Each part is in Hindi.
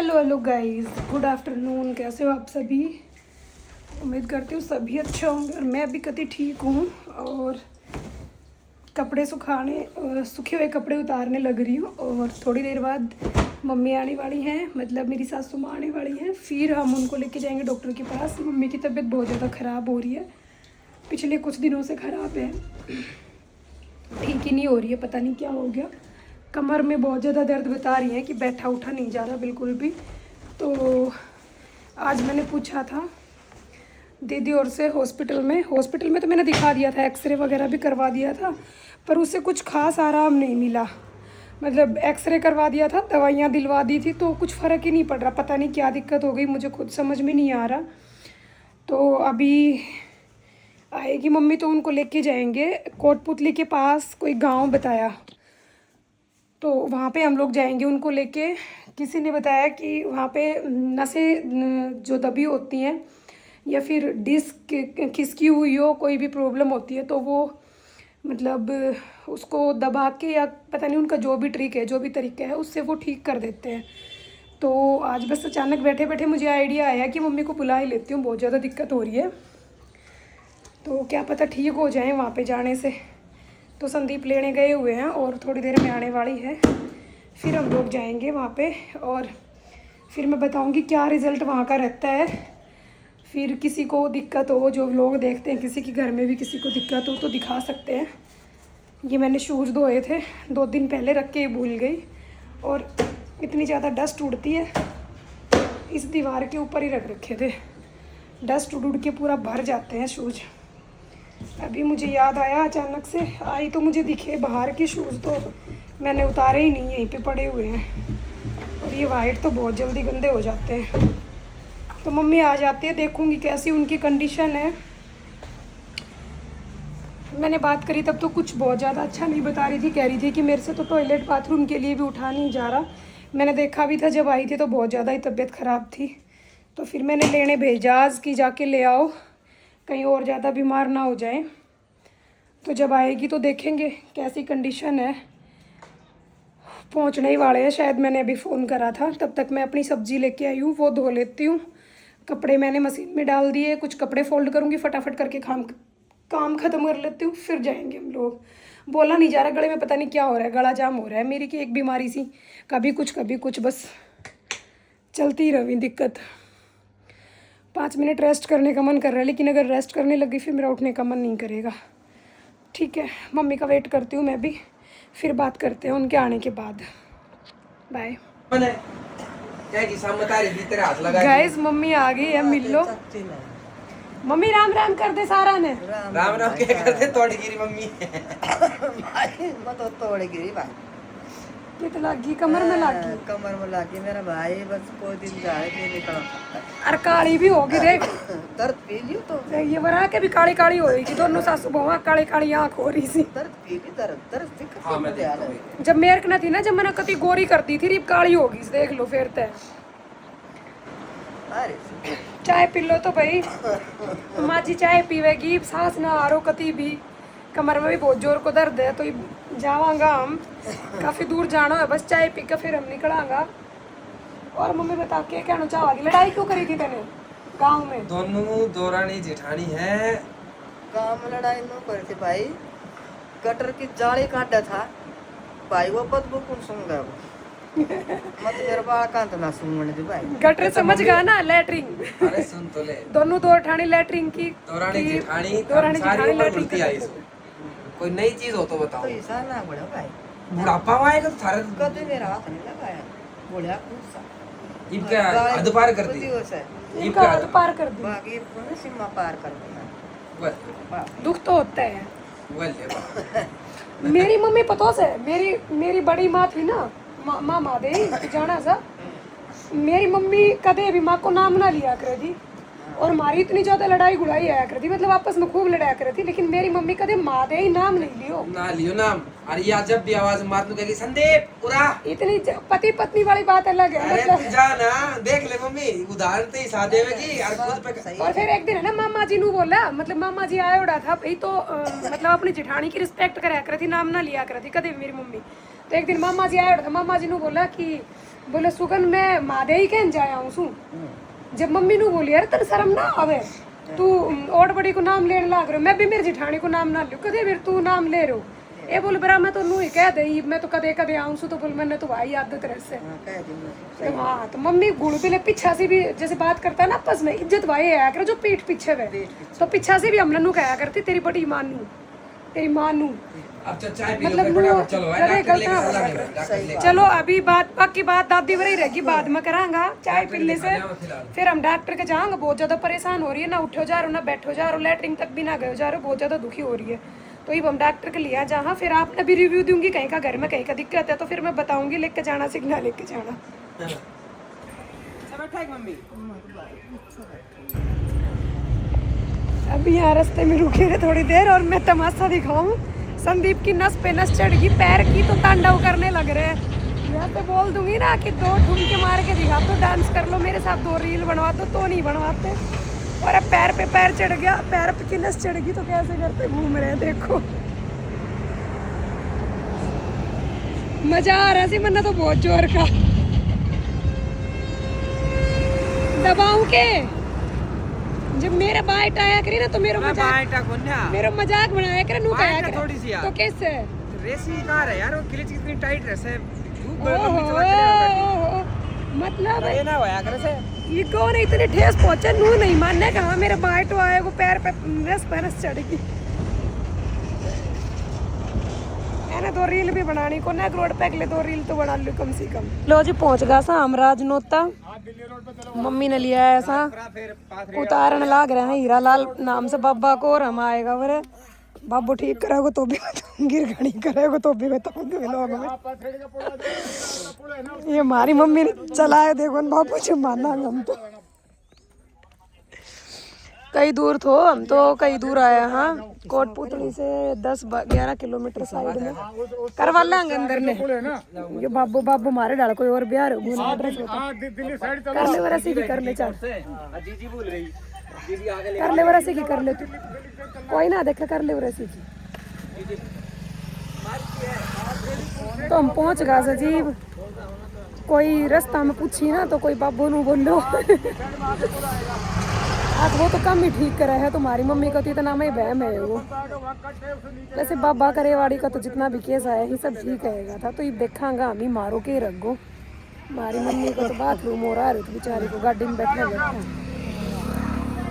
Hello hello guys, good afternoon. कैसे हो आप सभी? उम्मीद करती हूँ सभी अच्छे होंगे और मैं भी कति ठीक हूँ। और कपड़े सूखे हुए कपड़े उतारने लग रही हूँ और थोड़ी देर बाद मम्मी आने वाली हैं, मतलब मेरी सासू माँ आने वाली हैं। फिर हम उनको लेके जाएंगे डॉक्टर के पास। मम्मी की तबीयत बहुत ज़्यादा ख़राब हो रही है, पिछले कुछ दिनों से ख़राब है, ठीक ही नहीं हो रही है, पता नहीं क्या हो गया। कमर में बहुत ज़्यादा दर्द बता रही है कि बैठा उठा नहीं जा रहा बिल्कुल भी। तो आज मैंने पूछा था दीदी और से हॉस्पिटल में तो मैंने दिखा दिया था, एक्सरे वगैरह भी करवा दिया था, पर उससे कुछ खास आराम नहीं मिला। मतलब एक्सरे करवा दिया था, दवाइयाँ दिलवा दी थी, तो कुछ फ़र्क ही नहीं पड़ रहा। पता नहीं क्या दिक्कत हो गई, मुझे खुद समझ में नहीं आ रहा। तो अभी आएगी मम्मी तो उनको लेके जाएंगे कोटपुतली के पास, कोई गांव बताया, तो वहाँ पे हम लोग जाएंगे उनको लेके। किसी ने बताया कि वहाँ पे नसें जो दबी होती हैं या फिर डिस्क खिसकी हुई हो, कोई भी प्रॉब्लम होती है, तो वो मतलब उसको दबा के या पता नहीं उनका जो भी ट्रिक है, जो भी तरीका है, उससे वो ठीक कर देते हैं। तो आज बस अचानक बैठे बैठे मुझे आइडिया आया कि मम्मी को बुला ही लेती हूँ, बहुत ज़्यादा दिक्कत हो रही है, तो क्या पता ठीक हो जाए वहाँ पे जाने से। तो संदीप लेने गए हुए हैं और थोड़ी देर में आने वाली है, फिर हम लोग जाएंगे वहाँ पे और फिर मैं बताऊँगी क्या रिज़ल्ट वहाँ का रहता है। फिर किसी को दिक्कत हो, जो लोग देखते हैं, किसी के घर में भी किसी को दिक्कत हो तो दिखा सकते हैं। ये मैंने शूज़ धोए थे 2 दिन पहले, रख के ही भूल गई, और इतनी ज़्यादा डस्ट उड़ती है, इस दीवार के ऊपर ही रख रखे थे, डस्ट उड़ के पूरा भर जाते हैं शूज़। अभी मुझे याद आया, अचानक से आई तो मुझे दिखे बाहर के शूज़, तो मैंने उतारे ही नहीं, यहीं पे पड़े हुए हैं। और ये वाइट तो बहुत जल्दी गंदे हो जाते हैं। तो मम्मी आ जाती है, देखूंगी कैसी उनकी कंडीशन है। मैंने बात करी तब तो कुछ बहुत ज़्यादा अच्छा नहीं बता रही थी, कह रही थी कि मेरे से तो टॉयलेट बाथरूम के लिए भी उठा नहीं जा रहा। मैंने देखा भी था जब आई थी तो बहुत ज़्यादा ही तबीयत ख़राब थी, तो फिर मैंने लेने भेजा आज कि जाके ले आओ, कहीं और ज़्यादा बीमार ना हो जाए। तो जब आएगी तो देखेंगे कैसी कंडीशन है। पहुंचने ही वाले हैं शायद, मैंने अभी फ़ोन करा था। तब तक मैं अपनी सब्ज़ी लेके आई हूँ, वो धो लेती हूँ। कपड़े मैंने मशीन में डाल दिए, कुछ कपड़े फोल्ड करूँगी, फटाफट करके काम ख़त्म कर लेती हूँ, फिर जाएंगे हम लोग। बोला नहीं जा रहा, गले में पता नहीं क्या हो रहा है, गला जाम हो रहा है मेरी की एक बीमारी सी, कभी कुछ बस चलती रही दिक्कत। 5 मिनट रेस्ट करने का मन कर रहा है, लेकिन अगर रेस्ट करने लगी फिर मेरा उठने का मन नहीं करेगा। ठीक है, मम्मी का वेट करती हूँ मैं भी, फिर बात करते हैं उनके आने के बाद। बाय गाइस, मम्मी आ गई है, मिल लो। मम्मी राम राम कर दे सारा ने। राम राम क्या करते, तोड़ गिरी मम्मी भाई मैं तो तोड़ गिरी भाई, कित लागी कमर में लागी, कमर में लागी मेरा भाई, बस कोई दिन जाए नहीं निकला। और काली भी होगी देख, दर्द पी लियो तो ये बना के भी काली काली होगी, दोनों सासू बहुआ काली काली आँख हो रही सी। दर्द पी ली, दर्द दिक्कत। हाँ मैं देखता हूँ। जब मेरे को न थी ना, जब मैंने कति गोरी कर दी थी, रिप काली होगी, देख लो फिर तय। अरे चाय पी लो तो भाई, माँ जी चाय पीवेगी, सांस ना आ रो कति भी, कमर में भी बहुत जोर को दर्द है, तो जावांगा हम, काफ़ी दूर जाना है, बस चाय पी के फिर हम निकलांगा। और मम्मी बता के कहना चाहोगी, लड़ाई क्यों करी थी तेने गाँव में? दोनों दौरानी जेठानी है, गाँव में लड़ाई न करते भाई, गटर की जाली काटा था भाई, वो बदबू कौन सुन गया वो मत मेरे बाल कांत ना सुन दे भाई। गटर समझ गया ना, लैटरिन। अरे सुन तो ले, दोनों दो ठाणी लैटरिन की, दौरानी जेठानी दौरानी सारी जेठानी उम्र लैटरिन घुलती आई इसमें। कोई नई चीज हो तो बताओ। पैसा ना बढ़ा भाई, बुढ़ापा में आएगा तो थारे कभी मेरा हाथ नहीं लगाया, बोलिया कुछ सा इब क्या हद पार कर दी, इनका हद पार कर दी, बाकी पूरी सीमा पार कर दिया। वह दुख तो होता है। ले मेरी मम्मी पतो से, मेरी बड़ी माँ थी ना, माँ मादे जाना सा, मेरी मम्मी कदे भी माँ को नाम ना लिया करे थी, और हमारी इतनी ज्यादा लड़ाई गुड़ाई आया करती, मतलब आपस में खूब लड़ाया करे थी, लेकिन मेरी मम्मी कदे मादे ही नाम नहीं लियो ना लियो नाम। अरे या जब भी आवाज मार दूं कहेगी संदीप उरा, इतनी पति पत्नी वाली बात अलग है। अरे मतलब तू जा ना, देख ले मम्मी उदाहरण तो ही साथ देवेगी और खुद पे। और फिर एक दिन है ना, मामा जी नू बोला, मतलब मामा जी आया उड़ा था भाई, तो मतलब अपनी जेठानी की रिस्पेक्ट करा करती, नाम ना लिया करती कदे भी मेरी मम्मी। तो एक दिन मामा जी आया था, मामा जी ने बोला कि बोले सुगन मैं मादे ही कहन जाया हूँ सू। जब मम्मी ने बोली अरे तेरे शर्म ना आवे, तू और बड़ी को नाम लेने लाग रहे हो, मैं भी मेरी जिठानी को नाम ना लूं, कदे फिर तू नाम ले रहे हो। ये बोल बरा मैं तो नू ही कह दे, मैं तो कदे कदे आऊँ सू, तो बोल मैंने तो भाई आदत रह से। तो हाँ तो मम्मी गुड़ पिले पीछा से भी जैसे बात करता है ना आपस में, इज्जत भाई आया करे जो पीठ पीछे वे, तो पीछा से भी हम नू कहा करती तेरी बड़ी मानू, तेरी मानू। अब चाय पी लो मतलब फटाफट, चलो करे गलत। चलो अभी बाकी बात दादी वही रहेगी, बाद में करांगा चाय पीने से। फिर हम डॉक्टर के जाएंगे, बहुत ज्यादा परेशान हो रही है, ना उठो जा रहे हो ना बैठो जा रहे हो, लैटरिन तक भी ना गए जा रहे हो, बहुत ज्यादा दुखी हो रही है। तो ये हम डॉक्टर के लिया जहाँ, फिर आपने भी रिव्यू दूंगी कहीं का घर में कहीं का दिक्कत है तो फिर मैं बताऊंगी लेके जाना सिग्नल लेके जाना। अभी यहाँ रास्ते में रुके हैं थोड़ी देर और मैं तमाशा दिखाऊं। संदीप की नस पे नस चढ़ गई पैर की, तो तांडव करने लग रहे हैं। मैं तो बोल दूंगी ना कि 2 ठुमके मार के दिखा दो, डांस कर लो मेरे साथ, 2 रील बनवा दो, तो नहीं बनवाते। और अब पैर पे पैर चढ़ गया, पैर पे की नस चढ़ गई तो कैसे करते घूम रहे हैं देखो। मजा आ रहा है मन्ना तो बहुत जोर का। दबाऊं के जब मेरा बाइट आया करे ना तो मेरा मजाक बनाया करे, नू कहा करे थोड़ी सी यार। तो कैसे रेसी कार है यार, वो क्लिच कितनी टाइट रहसे, मतलब ये ना होया करे से ये कौन है इतने ठेस पहुंचे, नू नहीं मानने कहा मेरा बाइट आया को पैर पे रस चढ़ गई। मैंने 2 रील भी बनानी को ना, रोड पे अगले 2 रील तो बना लूं कम से कम। लो जी पहुंच गया सा हम राजनोता, मम्मी ने लिया ऐसा उतारन लाग रहे हैं हीरा लाल नाम से बाबा को, और हम आएगा वरे बाबू ठीक करेगा तो भी बताऊंगी, घड़ी करेगा तो भी बताऊंगी लोग में। ये हमारी मम्मी ने चलाया देखो बाबू जी माना हम तो कई दूर थो, हम तो कई दूर आए। हाँ कोटपुतली से 10-11 किलोमीटर साइड में करवा लेंगे अंदर ने। ये बाबू बाबू मारे डाल कोई और बिहार कर ले वैसे की कर ले, चल कर ले वैसे की कर ले तू, कोई ना देखा कर ले वैसे की। तो हम पहुंच गए सजीव, कोई रास्ता में पूछी ना तो कोई बाबू नु बोलो आज वो तो कम ही ठीक करे है, तुम्हारी मम्मी का तो इतना में बहम है वो। वैसे बाबा करेवाड़ी का तो जितना भी केस आया ही सब ठीक रहेगा था, तो ये देखांगा हम ही मारो के रखो। हमारी मम्मी को तो बाथरूम हो रहा है तो बेचारी को गाड़ी में बैठा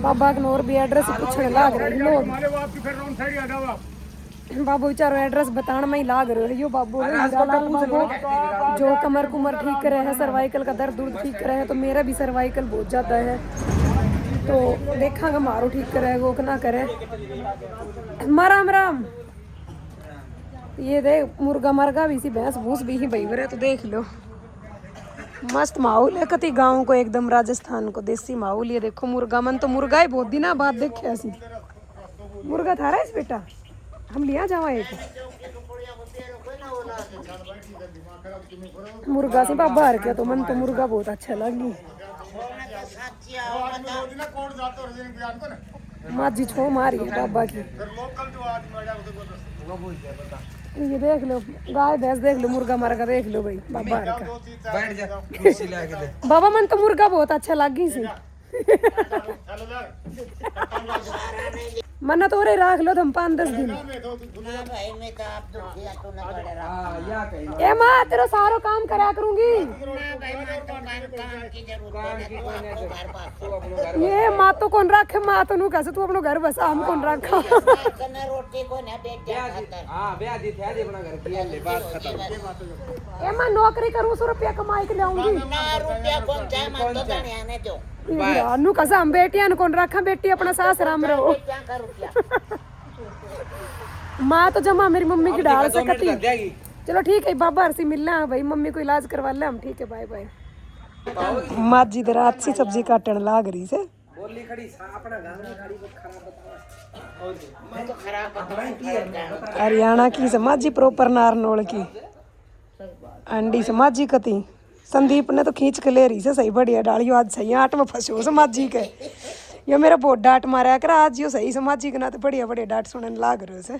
बाबा के और भी एड्रेस पूछने लाग रहे लोग, बाबू बेचारो एड्रेस बताने में ही लाग रहे है। यो बाबू बाबू जो कमर कुमर ठीक करे है, सर्वाइकल का दर्द ठीक करे है, तो मेरा भी सर्वाइकल बहुत ज्यादा है, तो देखांगा मारो ठीक करे वो ना करे। राम राम, ये देख मुर्गा मरगा भी सी भैंस भूस भी ही बही बरे, तो देख लो मस्त माहौल है कति गाँव को, एकदम राजस्थान को देसी माहौल। ये देखो मुर्गा, मन तो मुर्गा ही बहुत दिन बाद देखे ऐसी मुर्गा था रहा इस बेटा, हम लिया जावा एक मुर्गा से बाबा हर के, तो मन तो मुर्गा बहुत अच्छा लगी। माजी छो मारी है बाबा की। ये देख लो गाय भैंस देख लो, मुर्गा मरगा देख लो भाई बाबा हर का। बैठ जा कुर्सी लाके दे। बाबा मन तो मुर्गा बहुत अच्छा लगी सी मना तो रे राख लो तुम 5-10 दिन। ए माँ तेरा सारो काम करा करूंगी। ये माँ तो कौन रखे, माँ तो नू कैसे तू अपनो घर बसा, हम कौन रखा। ए माँ नौकरी करूँ 100 रुपया कमाई के लाऊंगी। नू कैसा हम बेटियां कौन रखा, बेटी अपना सास राम रहो। माँ तो जमा मेरी मम्मी की डाल सकती। चलो ठीक है बाबा हरसी मिलना है भाई, मम्मी को इलाज करवा ले हम, ठीक है बाय बाय। माँ जी दे रात सी सब्जी काटन लाग रही से, हरियाणा की समाजी प्रॉपर नारनौल की अंडी समाजी कती। संदीप ने तो खींच के ले रही से सही बढ़िया डालियो, आज सही 8 में फंसो समाजी के। ये मेरा बहुत डांट मारा कर आज, यो सही समाजी के ना तो बढ़िया बढ़िया डांट सुनने लाग रहे से।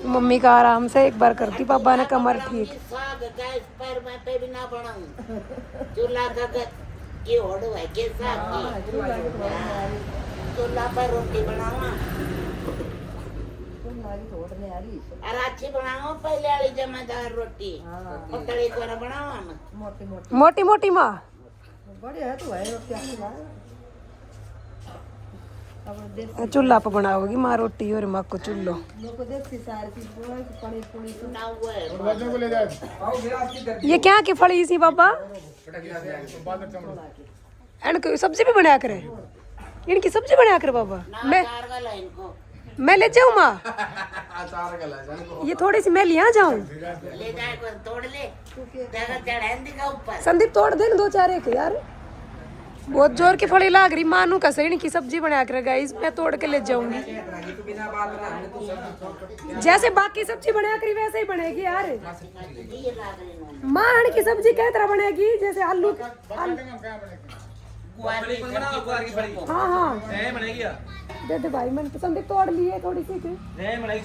मम्मी का आराम से एक बार करती पापा ने कमर ठीक। साग गैस पर मैं पे भी ना बनाऊं चूल्हा का ये होड़ है के साग की चूल्हा पर रोटी बनावा और अच्छी बनाओ पहले वाली जमादार रोटी पतली कर बनावा मोटी मोटी माँ बढ़िया है तो भाई रोटी अच्छी ना चूल्हा पर बनाओगी माँ रोटी और माँ को चूल्हो। लोग को देखती सारी चीज बोला कि पड़ी पुड़ी तो ना हुआ है ये क्या की फली सी पापा इनकी सब्जी भी बनाया करे इनकी सब्जी बनाया करे पापा मैं कारगल है इनको मैं ले जाऊँ माँ अचार गला जान ये थोड़ी सी मैं लिया जाऊँ ले जाए को तोड़ ले जगह चढ़ान दिखा ऊपर संदीप तोड़ दे ना 2-4 एक यार बहुत जोर की फली लाग रही मानू का सही की सब्जी बना कर गाइस मैं तोड़ के ले जाऊंगी जैसे बाकी सब्जी बना करी वैसे ही बनेगी यार मां की सब्जी किस तरह बनेगी जैसे आलू हाँ हाँ दे दे भाई मैंने पसंद तोड़ लिए थोड़ी सी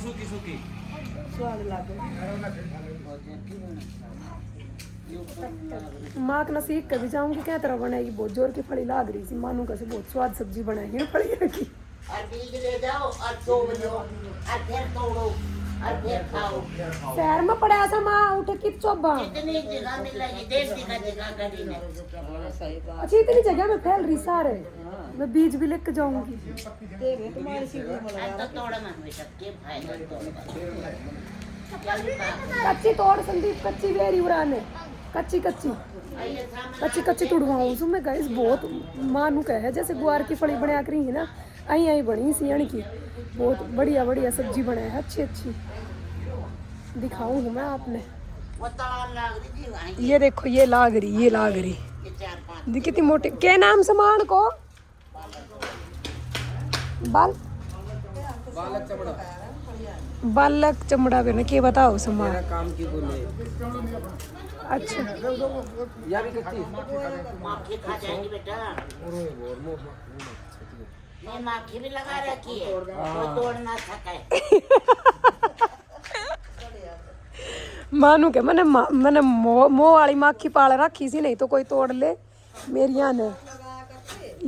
सूखी स्वाद लागे माँ का सीख कभी जाऊंगी क्या तरह बनाएगी बहुत जोर की फली लाग रही थी मानू का से बहुत स्वाद सब्जी बनाएगी ना फली की और बीज ले जाओ और तोड़ लो और फिर तोड़ो और फिर खाओ शहर में पड़ा ऐसा माँ उठे कि चौबा कितनी जगह मिलेगी देश की जगह करी ने सही बात अच्छी इतनी जगह में फैल रही सारे मैं बीज भी लेके जाऊंगी देवे तुम्हारी चीज बना आज तो तोड़ मन में सबके फायदा तोड़ कच्ची तोड़ संदीप कच्ची बेरी उड़ाने कच्ची कच्ची कच्ची कच्ची तुड़वाऊँ उसमें गाइस बहुत मानू का है जैसे गुआर की फली बना करी है ना आई आई बनी सियाण की बहुत बढ़िया बढ़िया सब्जी बनाया है अच्छी अच्छी दिखाऊँ मैं आपने वो ताल लाग रही थी वहीं ये देखो ये लाग रही ये 4-5 दी कितनी मोटी क्या नाम समान को बाल बालक चमड़ा बालक चमड़ा पे ना के बताओ समान काम की बोले अच्छा या भी कच्ची माखी खा जाएगी बेटा मैं माखी भी लगा रखी है कोई तोड़ ना सके मानू के मैंने मोह वाली माखी पाल रखी सी नहीं तो कोई तोड़ ले मेरिया ने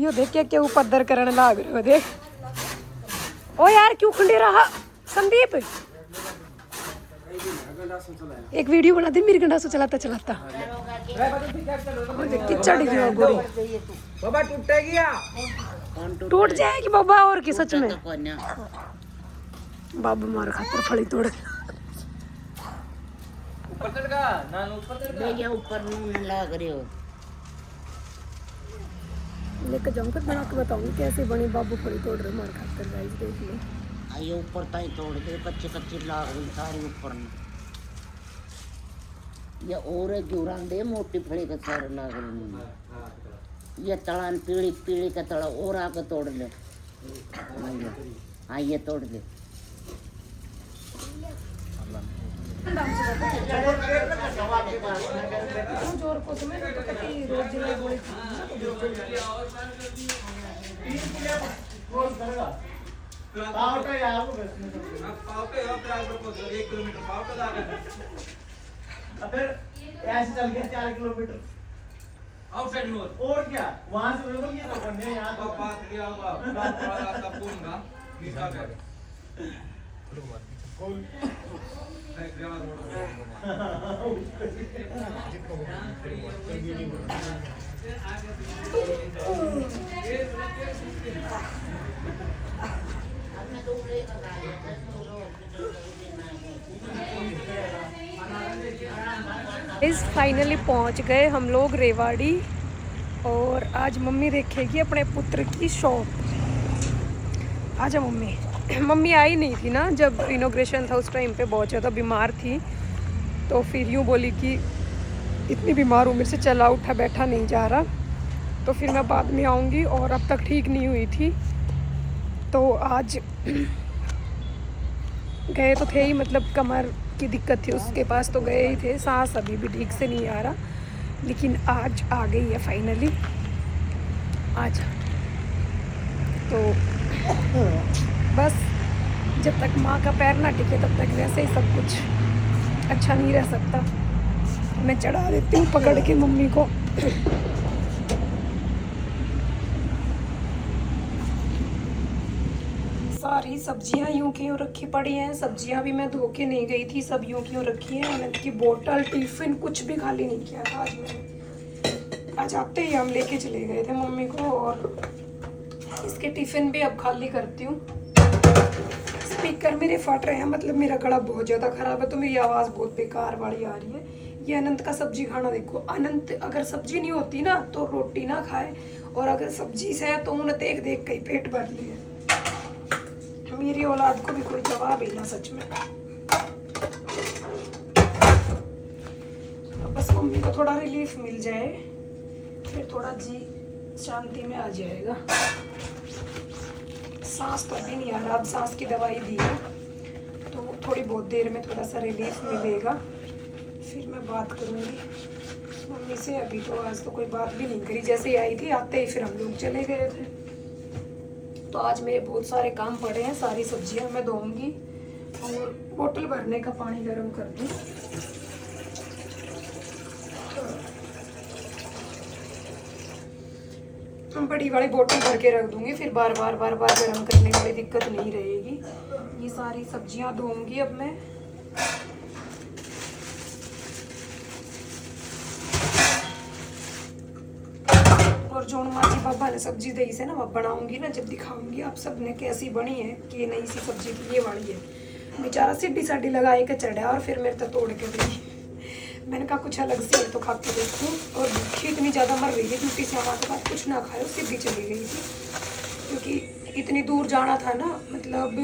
यो देख के ऊपर दर करने लाग रहे हो देख ओ यार क्यों खंडे रहा संदीप एक वीडियो बना दे मेरी गंडासो चलाता चलाता किचड़ गया गोरी बाबा टूटेगी या टूट जाएगी बाबा और की सच में कोन्या बाबा मार खातर फली तोड़ ऊपर चढ़ ना ऊपर चढ़ देखिए ऊपर नून लग रही हो लेकर जाऊंगा बना के बताऊंगी कैसे बनी बाबू फली तोड़ रहे मार खातर गाइस देख लो आइए ऊपर ताई तोड़ दे कच्ची कच्ची लाग रही सारी ऊपर में ये और जुरान दे मोटी फड़ी का सारे लाग रही ये तड़ान पीली पीली का तड़ा और आके तोड़ ले हाँ ये तोड़ दे जोर को तुम्हें तो कति रोज जिला गोली पाव का यार पाव पे अब 1 किलोमीटर पाव का फिर ऐसे चल गया 4 किलोमीटर आउटसाइड मोर और क्या वहां से बिल्कुल ये तो करने यहां तो बात किया होगा थोड़ा रास्ता पूछूंगा किसका कर कौन इस फाइनली पहुंच गए हम लोग रेवाड़ी और आज मम्मी देखेगी अपने पुत्र की शॉप। आजा मम्मी। मम्मी आई नहीं थी ना जब इनॉग्रेशन था उस टाइम पे बहुत ज़्यादा बीमार थी तो फिर यूँ बोली कि इतनी बीमार हूँ मेरे से चला उठा बैठा नहीं जा रहा तो फिर मैं बाद में आऊँगी और अब तक ठीक नहीं हुई थी तो आज गए तो थे ही मतलब कमर की दिक्कत थी उसके पास तो गए ही थे सांस अभी भी ठीक से नहीं आ रहा लेकिन आज आ गई है फाइनली आज तो बस जब तक माँ का पैर ना टिके तब तक वैसे ही सब कुछ अच्छा नहीं रह सकता। मैं चढ़ा देती हूँ पकड़ के मम्मी को। सारी सब्जियां यूं की यूं रखी पड़ी हैं। सब्जियां भी मैं धो के नहीं गई थी, सब यूं की यूं रखी हैं। अनंत की बोतल, टिफिन कुछ भी खाली नहीं किया था आज मैंने। आज आते ही हम लेके चले गए थे मम्मी को, और इसके टिफिन भी अब खाली करती हूँ। स्पीकर मेरे फट रहे हैं, मतलब मेरा गला बहुत ज़्यादा ख़राब है तो मेरी आवाज़ बहुत बेकार वाली आ रही है। ये अनंत का सब्जी खाना देखो। अनंत अगर सब्जी नहीं होती ना तो रोटी ना खाए, और अगर सब्जी से है तो उन्हें देख देख के ही पेट भर लिए। मेरी औलाद को भी कोई जवाब ही ना सच में। अब बस मम्मी को थोड़ा रिलीफ मिल जाए फिर थोड़ा जी शांति में आ जाएगा। सांस तो अभी नहीं आ रहा, अब सांस की दवाई दी है तो थोड़ी बहुत देर में थोड़ा सा रिलीफ मिलेगा, फिर मैं बात करूँगी मम्मी से। अभी तो आज तो कोई बात भी नहीं करी, जैसे ही आई थी आते ही फिर हम लोग चले गए थे। तो आज मेरे बहुत सारे काम पड़े हैं, सारी सब्जियां मैं धोऊंगी और बोतल भरने का पानी गर्म कर दूँ। बड़ी वाली बोतल भर के रख दूंगी, फिर बार बार गर्म करने वाली दिक्कत नहीं रहेगी। ये सारी सब्जियां धोऊंगी अब मैं। और जो माजी बाबा ने सब्जी दी से ना वो बनाऊंगी ना, जब दिखाऊंगी आप सब ने कैसी बनी है कि नई सी सब्जी की ये वाली है। बेचारा सीढ़ी साढ़ी लगाए के चढ़ा और फिर मेरे तो तोड़ के दी। मैंने कहा कुछ अलग सी है तो खा के देखूँ, और भूखी इतनी ज़्यादा मर रही थी ड्यूटी से आने के बाद, कुछ ना खाए सीधी चली गई थी क्योंकि इतनी दूर जाना था ना। मतलब